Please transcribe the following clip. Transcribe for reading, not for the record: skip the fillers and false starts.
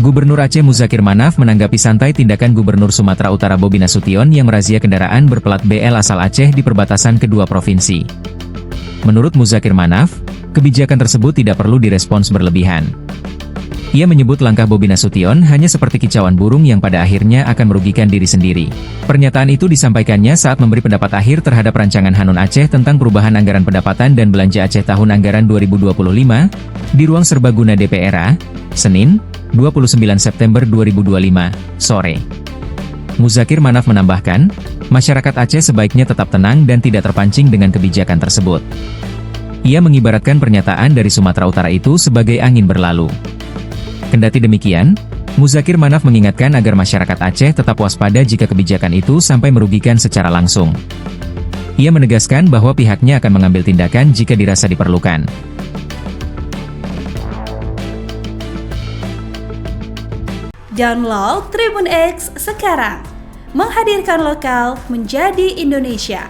Gubernur Aceh Muzakir Manaf menanggapi santai tindakan Gubernur Sumatera Utara Bobi Nasution yang merazia kendaraan berplat BL asal Aceh di perbatasan kedua provinsi. Menurut Muzakir Manaf, kebijakan tersebut tidak perlu direspons berlebihan. Ia menyebut langkah Bobi Nasution hanya seperti kicauan burung yang pada akhirnya akan merugikan diri sendiri. Pernyataan itu disampaikannya saat memberi pendapat akhir terhadap rancangan Hanun Aceh tentang perubahan anggaran pendapatan dan belanja Aceh tahun anggaran 2025 di ruang serbaguna DPRA, Senin, 29 September 2025, sore. Muzakir Manaf menambahkan, masyarakat Aceh sebaiknya tetap tenang dan tidak terpancing dengan kebijakan tersebut. Ia mengibaratkan pernyataan dari Sumatera Utara itu sebagai angin berlalu. Kendati demikian, Muzakir Manaf mengingatkan agar masyarakat Aceh tetap waspada jika kebijakan itu sampai merugikan secara langsung. Ia menegaskan bahwa pihaknya akan mengambil tindakan jika dirasa diperlukan. Download Tribun X sekarang, menghadirkan lokal menjadi Indonesia.